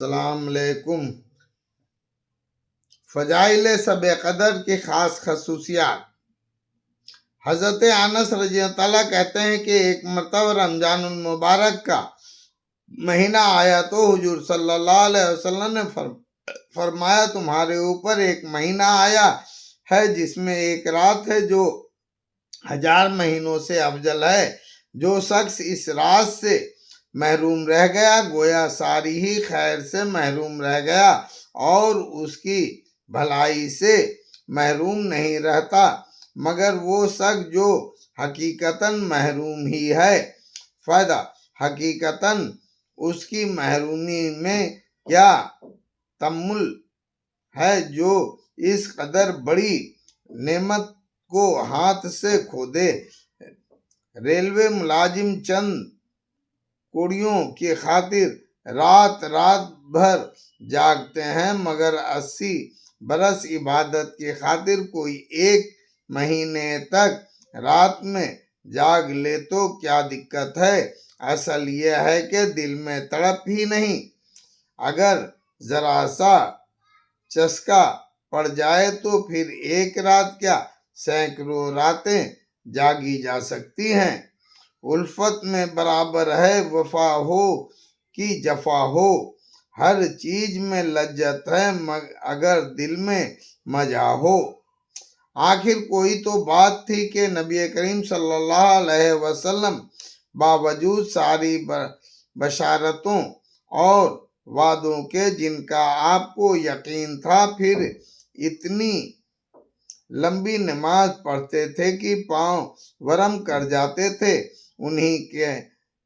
السلام علیکم۔ فضائل شب قدر کی خاص خصوصیات۔ حضرت انس رضی اللہ عنہ کہتے ہیں کہ ایک مرتبہ رمضان المبارک کا مہینہ آیا تو حضور صلی اللہ علیہ وسلم نے فرمایا تمہارے اوپر ایک مہینہ آیا ہے جس میں ایک رات ہے جو 1000 مہینوں سے افضل ہے۔ جو شخص اس رات سے محروم رہ گیا گویا ساری ہی خیر سے محروم رہ گیا اور اس کی بھلائی سے محروم نہیں رہتا مگر وہ شخص جو حقیقتاً محروم ہی ہے۔ فائدہ: حقیقتاً اس کی محرومی میں کیا تمل ہے جو اس قدر بڑی نعمت کو ہاتھ سے کھو دے۔ ریلوے ملازم چند کوڑیوں کی خاطر رات بھر جاگتے ہیں مگر 80 برس عبادت کی خاطر کوئی ایک مہینے تک رات میں جاگ لے تو کیا دقت ہے؟ اصل یہ ہے کہ دل میں تڑپ ہی نہیں۔ اگر ذرا سا چسکا پڑ جائے تو پھر ایک رات کیا سینکڑوں راتیں جاگی جا سکتی ہیں۔ الفت میں برابر ہے وفا ہو کہ جفا ہو، ہر چیز میں لذت ہے اگر دل میں مزہ ہو۔ آخر کوئی تو بات تھی کہ نبی کریم صلی اللہ علیہ وسلم باوجود ساری بشارتوں اور وعدوں کے جن کا آپ کو یقین تھا پھر اتنی لمبی نماز پڑھتے تھے کہ پاؤں ورم کر جاتے تھے۔ انہی کے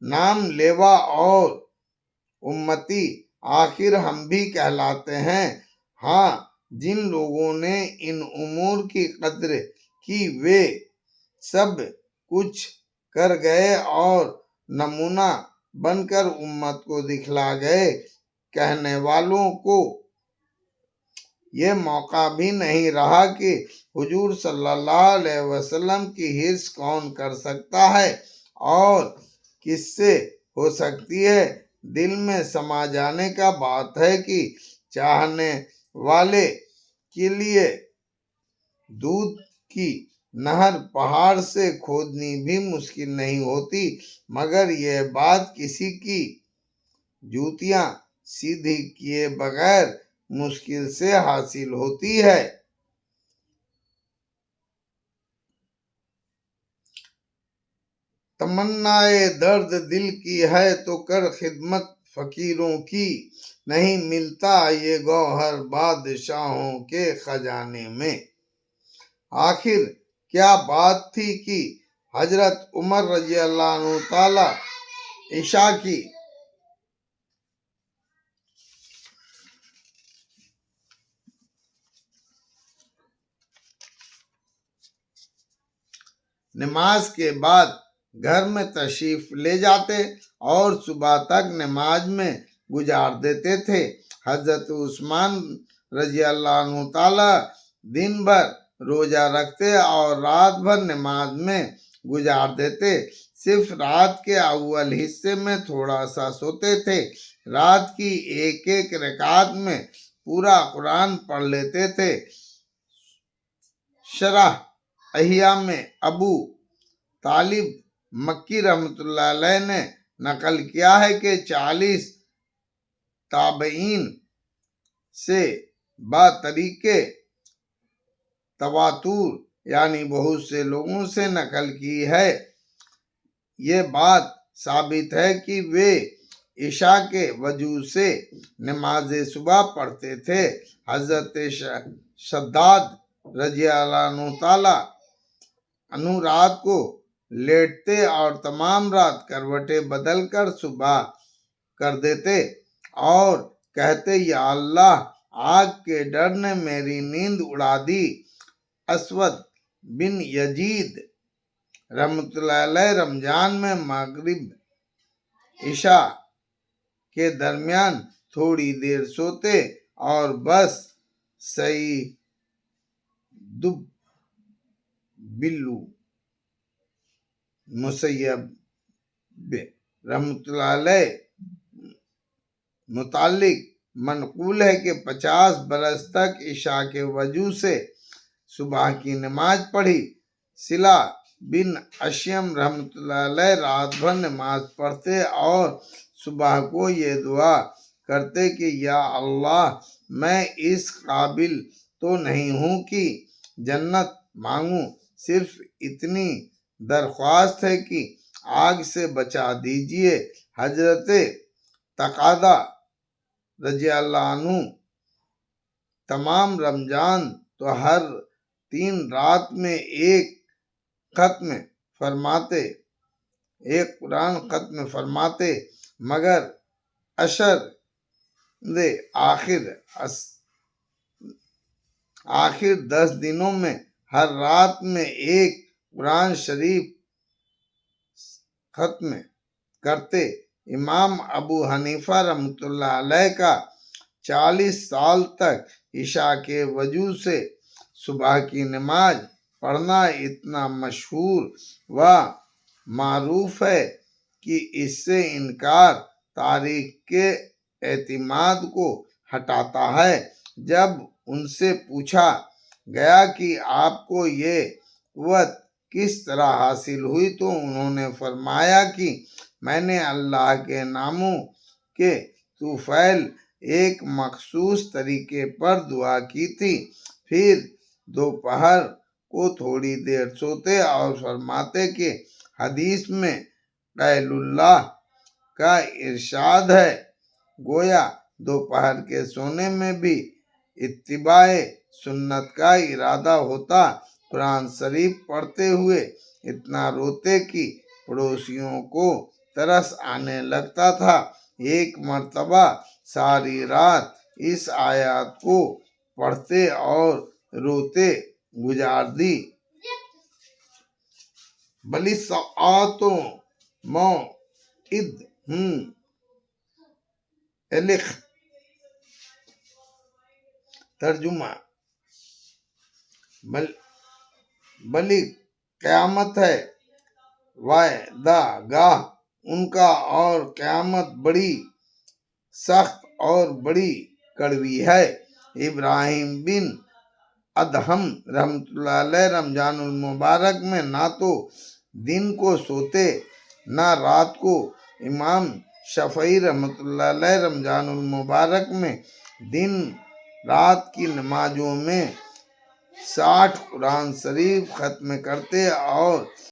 نام لیوا اور امتی آخر ہم بھی کہلاتے ہیں۔ ہاں، جن لوگوں نے ان امور کی قدر کی وہ سب کچھ کر گئے اور نمونہ بن کر امت کو دکھلا گئے۔ کہنے والوں کو یہ موقع بھی نہیں رہا کہ حضور صلی اللہ علیہ وسلم کی حرص کون کر سکتا ہے اور کس سے ہو سکتی ہے۔ دل میں سما جانے کا بات ہے کہ چاہنے والے کے لیے دودھ کی نہر پہاڑ سے کھودنی بھی مشکل نہیں ہوتی مگر یہ بات کسی کی جوتیاں سیدھی کیے بغیر مشکل سے حاصل ہوتی ہے۔ تمنائے درد دل کی ہے تو کر خدمت فقیروں کی، نہیں ملتا یہ گوہر بادشاہوں کے خزانے میں۔ آخر کیا بات تھی کہ حضرت عمر رضی اللہ عنہ تعالی عشاء کی نماز کے بعد گھر میں تشریف لے جاتے اور صبح تک نماز میں گزار دیتے تھے۔ حضرت عثمان رضی اللہ عنہ تعالی دن بھر روزہ رکھتے اور رات بھر نماز میں گزار دیتے۔ صرف رات کے اول حصے میں تھوڑا سا سوتے تھے۔ رات کی ایک ایک رکعت میں پورا قرآن پڑھ لیتے تھے۔ شرح احیاء میں ابو طالب مکی رحمۃ اللہ علیہ نے نقل کیا ہے کہ 40 تابعین سے بطریق تواتر یعنی بہت سے لوگوں سے نقل کی ہے۔ یہ بات ثابت ہے کہ وہ عشاء کے وضو سے نماز صبح پڑھتے تھے۔ حضرت شداد رضی اللہ عنہ تعالی عنہ رات کو لیٹتے اور تمام رات کروٹیں بدل کر صبح کر دیتے اور کہتے یا اللہ آگ کے ڈر نے میری نیند اڑا دی۔ اسود بن یزید رحمۃ اللہ علیہ رمضان میں مغرب عشاء کے درمیان تھوڑی دیر سوتے اور بس سعید بن مسیب رحمۃ اللہ علیہ متعلق منقول ہے کہ 50 برس تک عشاء کے وجہ سے صبح کی نماز پڑھی۔ صلہ بن اشیم رحمۃ اللہ علیہ رات بھر نماز پڑھتے اور صبح کو یہ دعا کرتے کہ یا اللہ، میں اس قابل تو نہیں ہوں کہ جنت مانگوں، صرف اتنی درخواست ہے کہ آگ سے بچا دیجئے۔ حضرت قتادہ رضی اللہ عنہ تمام رمضان تو ہر 3 رات میں ایک قرآن ختم فرماتے، مگر عشر آخر 10 دنوں میں ہر رات میں ایک قرآن شریف ختم کرتے۔ امام ابو حنیفہ رحمۃ اللہ علیہ کا 40 سال تک عشاء کے وجہ سے صبح کی نماز پڑھنا اتنا مشہور و معروف ہے کہ اس سے انکار تاریخ کے اعتماد کو ہٹاتا ہے۔ جب ان سے پوچھا گیا کہ آپ کو یہ قوت کس طرح حاصل ہوئی تو انہوں نے فرمایا کہ میں نے اللہ کے ناموں کے طفیل ایک مخصوص طریقے پر دعا کی تھی، پھر دوپہر کو تھوڑی دیر سوتے اور فرماتے کہ حدیث میں قیل اللہ کا ارشاد ہے، گویا دوپہر کے سونے میں بھی اتباع سنت کا ارادہ ہوتا۔ قرآن شریف پڑھتے ہوئے اتنا روتے کہ پڑوسیوں کو ترس آنے لگتا تھا۔ ایک مرتبہ ساری رات اس آیات کو پڑھتے اور روتے گزار دی۔ بَلِسَاعَتُ مَوْعِدُھم الْآخِرَۃُ۔ ترجمہ: بلی قیامت ہے وعدہ گاہ ان کا، اور قیامت بڑی سخت اور بڑی کڑوی ہے۔ ابراہیم بن ادہم رحمۃ اللہ علیہ رمضان المبارک میں نہ تو دن کو سوتے نہ رات کو۔ امام شافعی رحمۃ اللہ علیہ رمضان المبارک میں دن رات کی نمازوں میں 60 قرآن شریف ختم کرتے اور